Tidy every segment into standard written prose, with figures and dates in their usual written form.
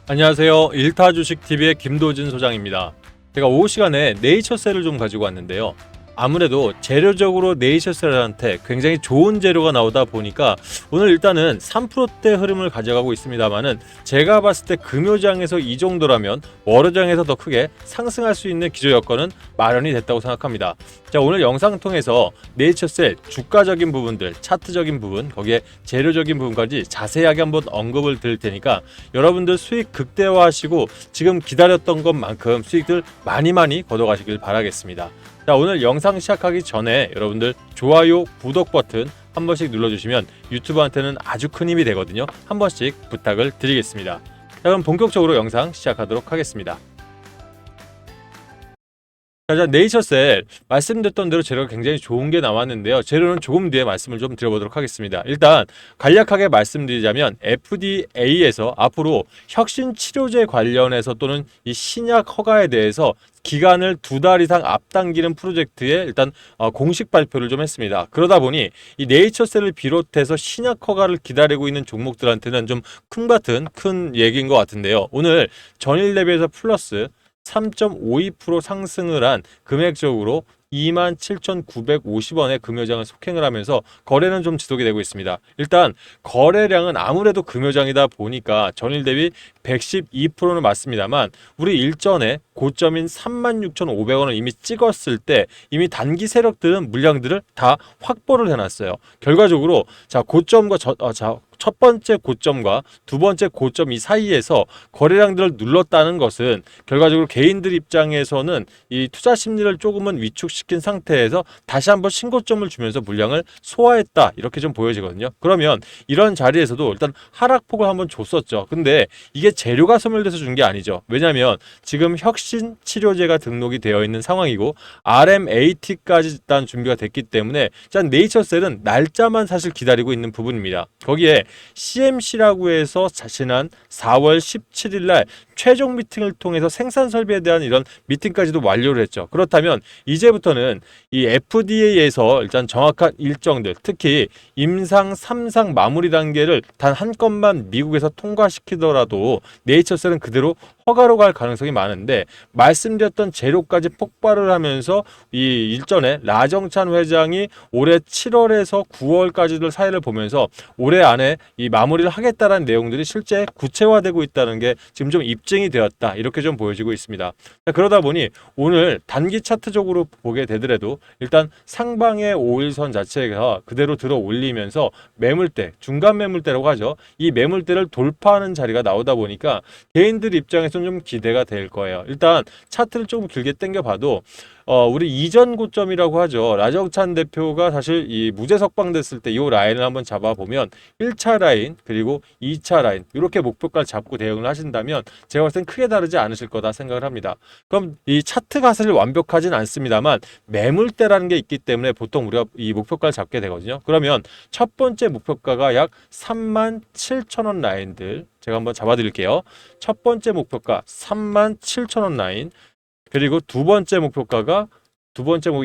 안녕하세요. 일타주식TV의 김도진 소장입니다. 제가 오후 시간에 네이처셀을 좀 가지고 왔는데요. 아무래도 재료적으로 네이처셀한테 굉장히 좋은 재료가 나오다 보니까 오늘 일단은 3%대 흐름을 가져가고 있습니다만은 제가 봤을 때 금요장에서 이 정도라면 월요장에서 더 크게 상승할 수 있는 기저 여건은 마련이 됐다고 생각합니다. 자, 오늘 영상 통해서 네이처셀 주가적인 부분들, 차트적인 부분, 거기에 재료적인 부분까지 자세하게 한번 언급을 드릴 테니까 여러분들 수익 극대화하시고 지금 기다렸던 것만큼 수익들 많이 걷어가시길 바라겠습니다. 자, 오늘 영상 시작하기 전에 여러분들 좋아요, 구독 버튼 한 번씩 눌러주시면 유튜브한테는 아주 큰 힘이 되거든요. 한 번씩 부탁을 드리겠습니다. 자, 그럼 본격적으로 영상 시작하도록 하겠습니다. 자, 네이처셀 말씀드렸던 대로 재료가 굉장히 좋은 게 나왔는데요. 재료는 조금 뒤에 말씀을 좀 드려보도록 하겠습니다. 일단 간략하게 말씀드리자면 FDA에서 앞으로 혁신 치료제 관련해서 또는 이 신약 허가에 대해서 기간을 2달 이상 앞당기는 프로젝트에 일단 공식 발표를 좀 했습니다. 그러다 보니 이 네이처셀을 비롯해서 신약 허가를 기다리고 있는 종목들한테는 좀 큰 얘기인 것 같은데요. 오늘 전일 대비해서 플러스 3.52% 상승을 한 금액적으로 27,950원의 금요장을 속행을 하면서 거래는 좀 지속이 되고 있습니다. 일단 거래량은 아무래도 금요장이다 보니까 전일 대비 112%는 맞습니다만 우리 일전에 고점인 36,500원을 이미 찍었을 때 이미 단기 세력들은 물량들을 다 확보를 해놨어요. 결과적으로 고점과 첫 번째 고점과 두 번째 고점 이 사이에서 거래량들을 눌렀다는 것은 결과적으로 개인들 입장에서는 이 투자 심리를 조금은 위축시킨 상태에서 다시 한번 신고점을 주면서 물량을 소화했다, 이렇게 좀 보여지거든요. 그러면 이런 자리에서도 일단 하락폭을 한번 줬었죠. 근데 이게 재료가 소멸돼서 준 게 아니죠. 왜냐하면 지금 혁신 치료제가 등록이 되어 있는 상황이고 RMAT까지 일단 준비가 됐기 때문에 일단 네이처셀은 날짜만 사실 기다리고 있는 부분입니다. 거기에 CMC라고 해서 지난 4월 17일 날 최종 미팅을 통해서 생산 설비에 대한 이런 미팅까지도 완료를 했죠. 그렇다면 이제부터는 이 FDA에서 일단 정확한 일정들, 특히 임상 3상 마무리 단계를 단 한 건만 미국에서 통과시키더라도 네이처셀은 그대로 허가로 갈 가능성이 많은데, 말씀드렸던 재료까지 폭발을 하면서 이 일전에 라정찬 회장이 올해 7월에서 9월까지를 사이를 보면서 올해 안에 이 마무리를 하겠다라는 내용들이 실제 구체화되고 있다는 게 지금 좀 입증이 되었다, 이렇게 좀 보여지고 있습니다. 그러다 보니 오늘 단기 차트적으로 보게 되더라도 일단 상방의 5일선 자체가 그대로 들어 올리면서 매물대, 중간 매물대라고 하죠. 이 매물대를 돌파하는 자리가 나오다 보니까 개인들 입장에서는 좀 기대가 될 거예요. 일단 차트를 조금 길게 당겨봐도 우리 이전 고점이라고 하죠. 라정찬 대표가 사실 이 무죄 석방됐을 때 이 라인을 한번 잡아보면 1차 라인 그리고 2차 라인 이렇게 목표가를 잡고 대응을 하신다면 제가 봤을 땐 크게 다르지 않으실 거다 생각을 합니다. 그럼 이 차트가 사실 완벽하진 않습니다만 매물대라는 게 있기 때문에 보통 우리가 이 목표가를 잡게 되거든요. 그러면 첫 번째 목표가가 약 37,000원 라인들 제가 한번 잡아드릴게요. 첫 번째 목표가 37,000원 라인, 그리고 두 번째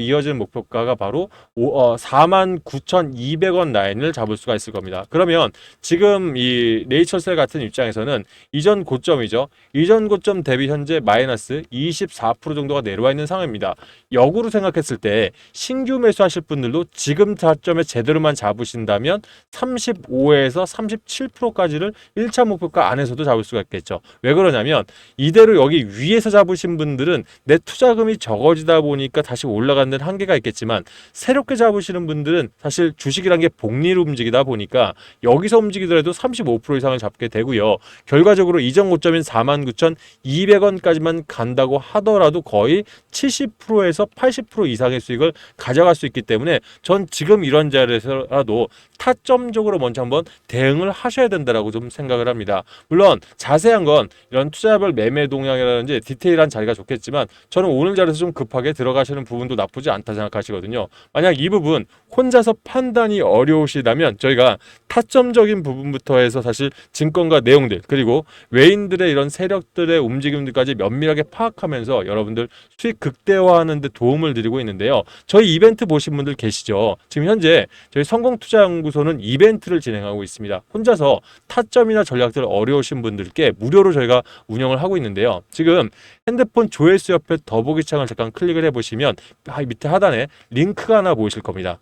이어지는 목표가가 바로 49,200원 라인을 잡을 수가 있을 겁니다. 그러면 지금 이 네이처셀 같은 입장에서는 이전 고점이죠. 이전 고점 대비 현재 마이너스 24% 정도가 내려와 있는 상황입니다. 역으로 생각했을 때 신규 매수하실 분들도 지금 타점에 제대로만 잡으신다면 35에서 37%까지를 1차 목표가 안에서도 잡을 수가 있겠죠. 왜 그러냐면 이대로 여기 위에서 잡으신 분들은 내 투자금이 적어지다 보니까 다시 올라가는 데는 한계가 있겠지만, 새롭게 잡으시는 분들은 사실 주식이란 게 복리로 움직이다 보니까 여기서 움직이더라도 35% 이상을 잡게 되고요. 결과적으로 이전 고점인 49,200원까지만 간다고 하더라도 거의 70%에서 80% 이상의 수익을 가져갈 수 있기 때문에 전 지금 이런 자리에서라도 타점적으로 먼저 한번 대응을 하셔야 된다라고 좀 생각을 합니다. 물론 자세한 건 이런 투자별 매매 동향이라든지 디테일한 자리가 좋겠지만 저는 오늘 자리에서 좀 급하게 들어가시는 부분도 나쁘지 않다 생각하시거든요. 만약 이 부분 혼자서 판단이 어려우시다면 저희가 타점적인 부분부터 해서 사실 증권가 내용들 그리고 외인들의 이런 세력들의 움직임들까지 면밀하게 파악하면서 여러분들 수익 극대화하는 데 도움을 드리고 있는데요. 저희 이벤트 보신 분들 계시죠? 지금 현재 저희 성공투자연구소는 이벤트를 진행하고 있습니다. 혼자서 타점이나 전략들 어려우신 분들께 무료로 저희가 운영을 하고 있는데요. 지금 핸드폰 조회수 옆에 더보기 창을 잠깐 클릭을 해보시면 밑에 하단에 링크가 하나 보이실 겁니다.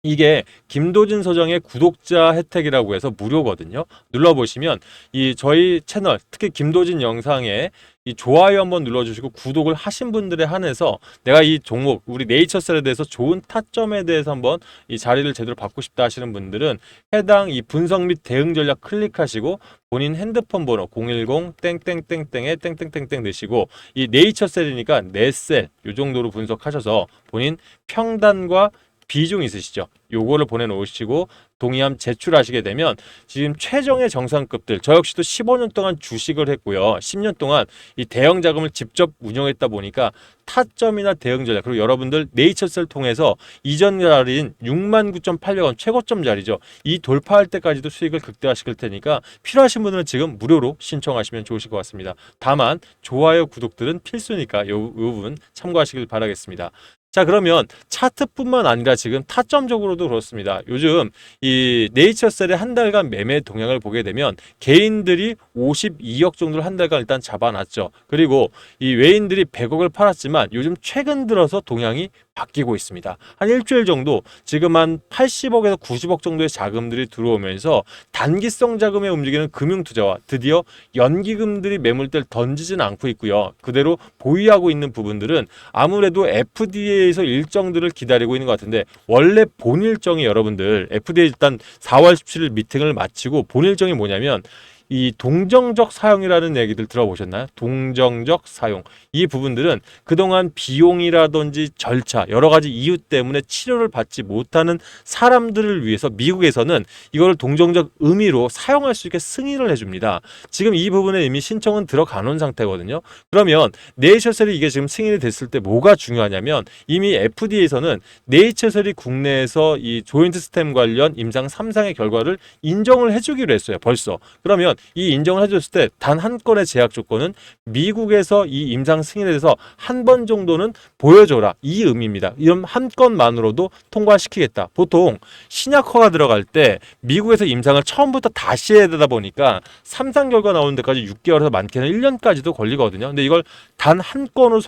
이게 김도진 서정의 구독자 혜택이라고 해서 무료거든요. 눌러보시면 이 저희 채널 특히 김도진 영상에 이 좋아요 한번 눌러주시고 구독을 하신 분들에 한해서 내가 이 종목 우리 네이처셀에 대해서 좋은 타점에 대해서 한번 이 자리를 제대로 받고 싶다 하시는 분들은 해당 이 분석 및 대응 전략 클릭하시고 본인 핸드폰 번호 010 땡땡땡땡에 땡땡땡땡 넣으시고 이 네이처셀이니까 네셀 요 정도로 분석하셔서 본인 평단과 비중 있으시죠? 요거를 보내놓으시고 동의함 제출하시게 되면 지금 최정의 정상급들 저 역시도 15년 동안 주식을 했고요. 10년 동안 이 대형 자금을 직접 운영했다 보니까 타점이나 대응 전략 그리고 여러분들 네이처셀 통해서 이전 자리인 69,800원 최고점 자리죠. 이 돌파할 때까지도 수익을 극대화시킬 테니까 필요하신 분들은 지금 무료로 신청하시면 좋으실 것 같습니다. 다만 좋아요 구독들은 필수니까 요 부분 참고하시길 바라겠습니다. 자, 그러면 차트뿐만 아니라 지금 타점적으로도 그렇습니다. 요즘 이 네이처셀의 한 달간 매매 동향을 보게 되면 개인들이 52억 정도를 한 달간 일단 잡아놨죠. 그리고 이 외인들이 100억을 팔았지만 요즘 최근 들어서 동향이 바뀌고 있습니다. 한 일주일 정도 지금 한 80억에서 90억 정도의 자금들이 들어오면서 단기성 자금에 움직이는 금융투자와 드디어 연기금들이 매물대를 던지지는 않고 있고요. 그대로 보유하고 있는 부분들은 아무래도 FDA에서 일정들을 기다리고 있는 것 같은데 원래 본 일정이 여러분들 FDA 일단 4월 17일 미팅을 마치고 본 일정이 뭐냐면 이 동정적 사용이라는 얘기들 들어보셨나요? 동정적 사용. 이 부분들은 그동안 비용이라든지 절차, 여러 가지 이유 때문에 치료를 받지 못하는 사람들을 위해서 미국에서는 이걸 동정적 의미로 사용할 수 있게 승인을 해줍니다. 지금 이 부분에 이미 신청은 들어가 놓은 상태거든요. 그러면 네이처셀이 이게 지금 승인이 됐을 때 뭐가 중요하냐면 이미 FDA에서는 네이처셀이 국내에서 이 조인트 스템 관련 임상 3상의 결과를 인정을 해주기로 했어요. 벌써. 그러면 이 인정을 해줬을 때 단 한 건의 제약 조건은 미국에서 이 임상 승인에 대해서 한 번 정도는 보여줘라 이 의미입니다. 이런 한 건만으로도 통과시키겠다. 보통 신약허가 들어갈 때 미국에서 임상을 처음부터 다시 해야 되다 보니까 3상 결과 나오는 데까지 6개월에서 많게는 1년까지도 걸리거든요. 근데 이걸 단 한 건으로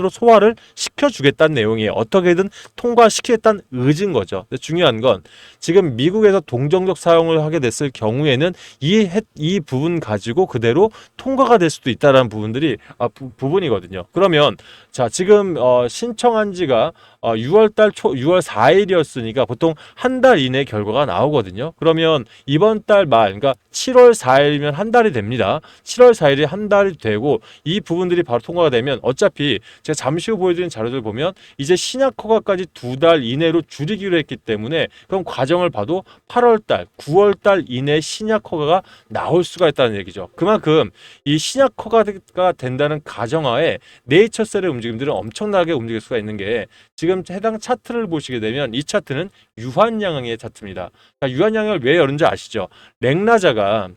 소화를 시켜주겠다는 내용이에요. 어떻게든 통과시키겠다는 의지인 거죠. 근데 중요한 건 지금 미국에서 동정적 사용을 하게 됐을 경우에는 이 부분 가지고 그대로 통과가 될 수도 있다는 부분이거든요. 그러면 자 지금 신청한 지가 6월 4일이었으니까 보통 한 달 이내 결과가 나오거든요. 그러면 이번 달 말, 그러니까 7월 4일이면 한 달이 됩니다. 7월 4일이 한 달이 되고 이 부분들이 바로 통과가 되면 어차피 제가 잠시 후 보여드린 자료들 보면 이제 신약 허가까지 2달 이내로 줄이기로 했기 때문에 그럼 과정을 봐도 8월 달, 9월 달 이내 신약 허가가 나올 수가 있다는 얘기죠. 그만큼 이 신약 허가가 된다는 가정하에 네이처셀의 움직임들은 엄청나게 움직일 수가 있는 게 지금 해당 차트를 보시게 되면 이 차트는 유한양의 차트입니다. 자, 유한양을 왜 열은지 아시죠? 렉나자가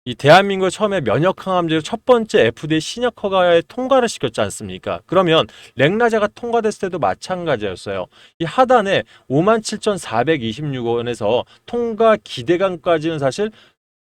이 대한민국 처음에 면역항암제로 첫 번째 FDA 신약 허가에 통과를 시켰지 않습니까? 그러면 렉나자가 통과됐을 때도 마찬가지였어요. 이 하단에 57,426원에서 통과 기대감까지는 사실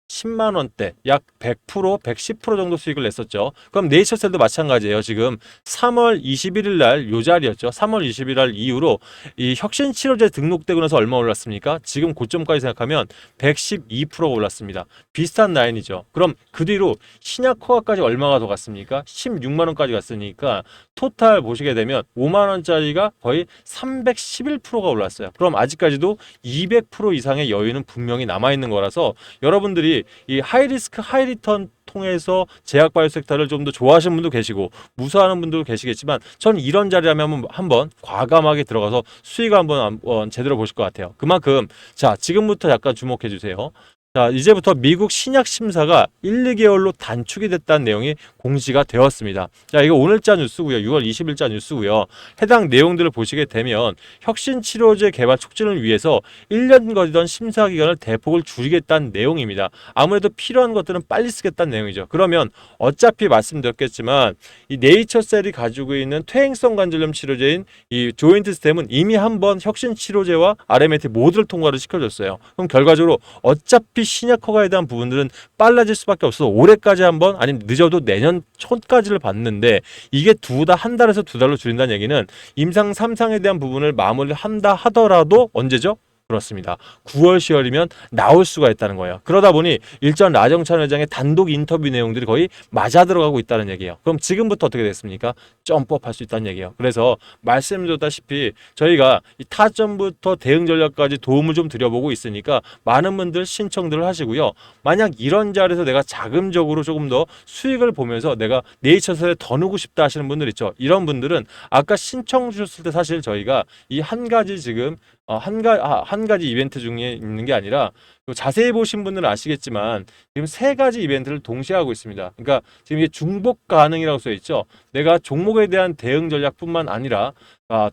10만 원대, 약 100%, 110% 정도 수익을 냈었죠. 그럼 네이처셀도 마찬가지예요. 지금 3월 21일 날 요 자리였죠. 3월 20일 날 이후로 이 혁신치료제 등록되고 나서 얼마 올랐습니까? 지금 고점까지 생각하면 112% 올랐습니다. 비슷한 라인이죠. 그럼 그 뒤로 신약 허가까지 얼마가 더 갔습니까? 16만 원까지 갔으니까 토탈 보시게 되면 5만 원짜리가 거의 311%가 올랐어요. 그럼 아직까지도 200% 이상의 여유는 분명히 남아있는 거라서 여러분들이 이 하이리스크 하이리턴 통해서 제약바이오 섹터를 좀 더 좋아하시는 분도 계시고 무서워하는 분도 계시겠지만 저는 이런 자리라면 한번 과감하게 들어가서 수익을 한번 제대로 보실 것 같아요. 그만큼 자 지금부터 약간 주목해 주세요. 자, 이제부터 미국 신약 심사가 1, 2개월로 단축이 됐다는 내용이 공지가 되었습니다. 자, 이거 오늘자 뉴스고요. 6월 20일자 뉴스고요. 해당 내용들을 보시게 되면 혁신 치료제 개발 촉진을 위해서 1년 걸리던 심사 기간을 대폭을 줄이겠다는 내용입니다. 아무래도 필요한 것들은 빨리 쓰겠다는 내용이죠. 그러면 어차피 말씀드렸겠지만 이 네이처셀이 가지고 있는 퇴행성 관절염 치료제인 이 조인트 스템은 이미 한번 혁신 치료제와 RMAT 모두를 통과를 시켜줬어요. 그럼 결과적으로 어차피 신약 허가에 대한 부분들은 빨라질 수밖에 없어서 올해까지 한번 아니면 늦어도 내년 초까지를 봤는데 이게 한 달에서 두 달로 줄인다는 얘기는 임상 3상에 대한 부분을 마무리한다 하더라도 언제죠? 그렇습니다. 9월, 10월이면 나올 수가 있다는 거예요. 그러다 보니 일전 라정찬 회장의 단독 인터뷰 내용들이 거의 맞아 들어가고 있다는 얘기예요. 그럼 지금부터 어떻게 됐습니까? 점프업할 수 있다는 얘기예요. 그래서 말씀드렸다시피 저희가 이 타점부터 대응 전략까지 도움을 좀 드려보고 있으니까 많은 분들 신청들을 하시고요. 만약 이런 자리에서 내가 자금적으로 조금 더 수익을 보면서 내가 네이처셀에 더 넣고 싶다 하시는 분들 있죠. 이런 분들은 아까 신청 주셨을 때 사실 저희가 이 한 가지 지금 한 가지 이벤트 중에 있는 게 아니라 자세히 보신 분들은 아시겠지만 지금 세 가지 이벤트를 동시에 하고 있습니다. 그러니까 지금 이게 중복 가능이라고 써 있죠. 내가 종목에 대한 대응 전략뿐만 아니라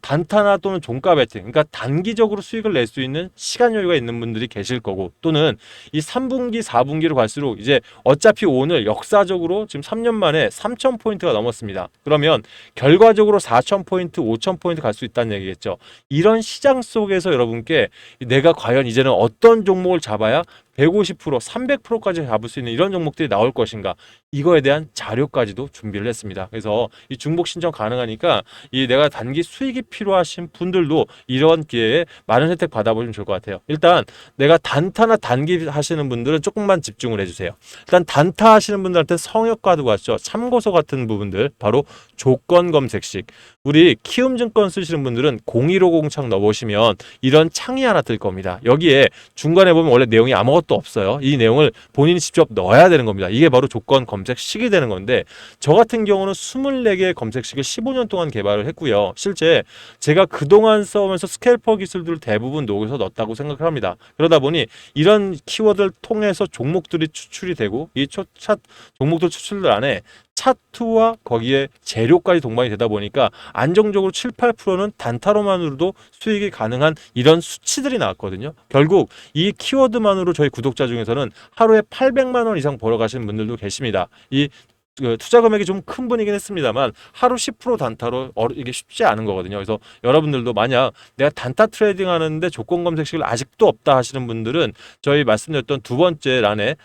단타나 또는 종가 배팅, 그러니까 단기적으로 수익을 낼 수 있는 시간 여유가 있는 분들이 계실 거고 또는 이 3분기, 4분기로 갈수록 이제 어차피 오늘 역사적으로 지금 3년 만에 3,000포인트가 넘었습니다. 그러면 결과적으로 4,000포인트, 5,000포인트 갈 수 있다는 얘기겠죠. 이런 시장 속에서 여러분께 내가 과연 이제는 어떤 종목을 잡아야 150%, 300%까지 잡을 수 있는 이런 종목들이 나올 것인가 이거에 대한 자료까지도 준비를 했습니다. 그래서 이 중복 신청 가능하니까 이 내가 단기 수익이 필요하신 분들도 이런 기회에 많은 혜택 받아보시면 좋을 것 같아요. 일단 내가 단타나 단기 하시는 분들은 조금만 집중을 해주세요. 일단 단타 하시는 분들한테 성역과도 같죠. 참고서 같은 부분들 바로 조건 검색식. 우리 키움증권 쓰시는 분들은 0150 창 넣어보시면 이런 창이 하나 뜰 겁니다. 여기에 중간에 보면 원래 내용이 아무것도 없어요. 이 내용을 본인이 직접 넣어야 되는 겁니다. 이게 바로 조건 검색식이 되는 건데 저 같은 경우는 24개의 검색식을 15년 동안 개발을 했고요. 실제 제가 그동안 써오면서 스캘퍼 기술들을 대부분 녹여서 넣었다고 생각을 합니다. 그러다 보니 이런 키워드를 통해서 종목들이 추출이 되고 이 종목들 추출들 안에 차트와 거기에 재료까지 동반이 되다 보니까 안정적으로 7, 8%는 단타로만으로도 수익이 가능한 이런 수치들이 나왔거든요. 결국 이 키워드만으로 저희 구독자 중에서는 하루에 800만 원 이상 벌어가시는 분들도 계십니다. 이 투자 금액이 좀 큰 분이긴 했습니다만 하루 10% 단타로 이게 쉽지 않은 거거든요. 그래서 여러분들도 만약 내가 단타 트레이딩 하는데 조건 검색식을 아직도 없다 하시는 분들은 저희 말씀드렸던 두 번째 란에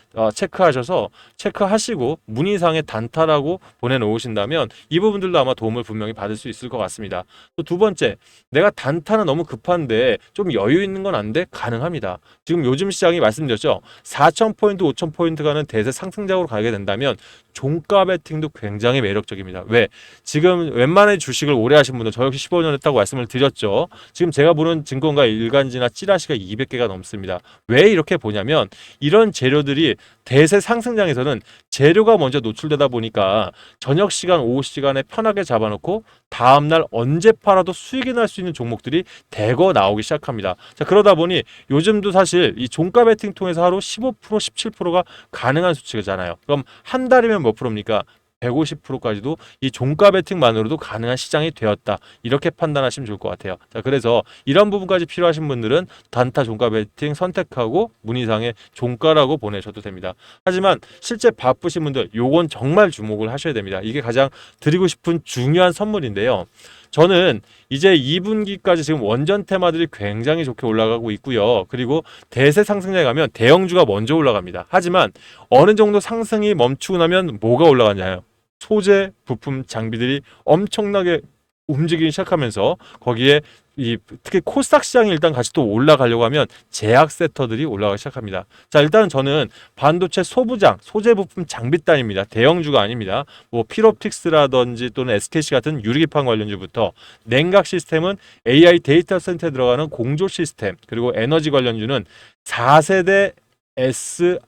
체크하시고 문의상에 단타라고 보내놓으신다면 이 부분들도 아마 도움을 분명히 받을 수 있을 것 같습니다. 또 두 번째, 내가 단타는 너무 급한데 좀 여유 있는 건 안 돼? 가능합니다. 지금 요즘 시장이 말씀드렸죠. 4,000포인트, 5,000포인트 가는 대세 상승작으로 가게 된다면 종가 베팅도 굉장히 매력적입니다. 왜? 지금 웬만한 주식을 오래 하신 분들, 저 역시 15년 했다고 말씀을 드렸죠. 지금 제가 보는 증권가 일간지나 찌라시가 200개가 넘습니다. 왜 이렇게 보냐면 이런 재료들이 대세 상승장에서는 재료가 먼저 노출되다 보니까 저녁 시간, 오후 시간에 편하게 잡아놓고 다음날 언제 팔아도 수익이 날 수 있는 종목들이 대거 나오기 시작합니다. 자, 그러다 보니 요즘도 사실 이 종가 베팅 통해서 하루 15%, 17%가 가능한 수치잖아요. 그럼 한 달이면 몇 프로입니까? 150%까지도 이 종가 베팅만으로도 가능한 시장이 되었다. 이렇게 판단하시면 좋을 것 같아요. 자, 그래서 이런 부분까지 필요하신 분들은 단타 종가 베팅 선택하고 문의상에 종가라고 보내셔도 됩니다. 하지만 실제 바쁘신 분들 요건 정말 주목을 하셔야 됩니다. 이게 가장 드리고 싶은 중요한 선물인데요. 저는 이제 2분기까지 지금 원전 테마들이 굉장히 좋게 올라가고 있고요. 그리고 대세 상승장에 가면 대형주가 먼저 올라갑니다. 하지만 어느 정도 상승이 멈추고 나면 뭐가 올라가냐요? 소재, 부품, 장비들이 엄청나게 움직이기 시작하면서 거기에 특히 코스닥 시장이 일단 같이 또 올라가려고 하면 제약 섹터들이 올라가기 시작합니다. 자, 일단은 저는 반도체 소부장, 소재 부품 장비단입니다. 대형주가 아닙니다. 뭐 피롭틱스라든지 또는 SKC 같은 유리기판 관련주부터 냉각 시스템은 AI 데이터 센터에 들어가는 공조 시스템, 그리고 에너지 관련주는 4세대 SRM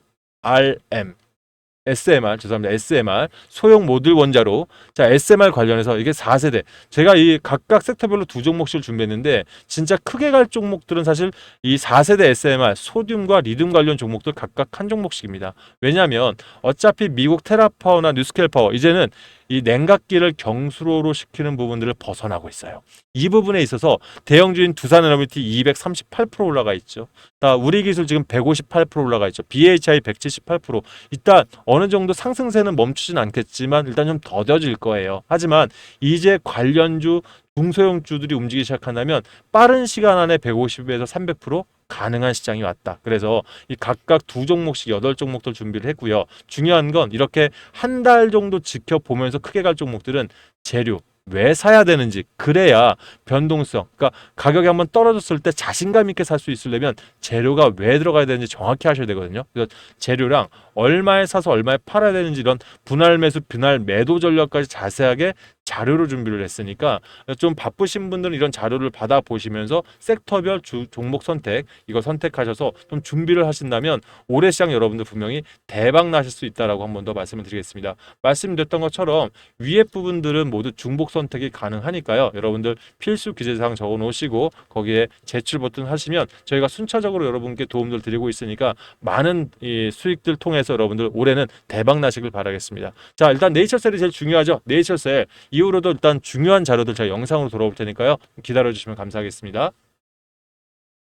SMR, 죄송합니다. SMR, 소형 모듈 원자로. 자, SMR 관련해서 이게 4세대. 제가 이 각각 섹터별로 두 종목씩을 준비했는데, 진짜 크게 갈 종목들은 사실 이 4세대 SMR, 소듐과 리튬 관련 종목들 각각 한 종목씩입니다. 왜냐하면 어차피 미국 테라파워나 뉴스케일 파워, 이제는 이 냉각기를 경수로로 시키는 부분들을 벗어나고 있어요. 이 부분에 있어서 대형주인 두산에너비티 238% 올라가 있죠. 우리 기술 지금 158% 올라가 있죠. BHI 178%. 일단 어느 정도 상승세는 멈추진 않겠지만 일단 좀 더뎌질 거예요. 하지만 이제 관련주 중소형주들이 움직이기 시작한다면 빠른 시간 안에 150에서 300% 가능한 시장이 왔다. 그래서 이 각각 두 종목씩 8종목들 준비를 했고요. 중요한 건 이렇게 한 달 정도 지켜보면서 크게 갈 종목들은 재료, 왜 사야 되는지, 그래야 변동성, 그러니까 가격이 한번 떨어졌을 때 자신감 있게 살 수 있으려면 재료가 왜 들어가야 되는지 정확히 하셔야 되거든요. 그래서 재료랑 얼마에 사서 얼마에 팔아야 되는지 이런 분할 매수, 분할 매도 전략까지 자세하게 자료로 준비를 했으니까 좀 바쁘신 분들은 이런 자료를 받아 보시면서 섹터별 종목 선택, 이거 선택하셔서 좀 준비를 하신다면 올해 시장 여러분들 분명히 대박 나실 수 있다라고 한 번 더 말씀을 드리겠습니다. 말씀드렸던 것처럼 위에 부분들은 모두 중복 선택이 가능하니까요. 여러분들 필수 기재사항 적어 놓으시고 거기에 제출 버튼 하시면 저희가 순차적으로 여러분께 도움을 드리고 있으니까 많은 이 수익들 통해서 여러분들 올해는 대박 나시길 바라겠습니다. 자, 일단 네이처셀이 제일 중요하죠. 네이처셀 이후로도 일단 중요한 자료들 제가 영상으로 돌아올 테니까요. 기다려 주시면 감사하겠습니다.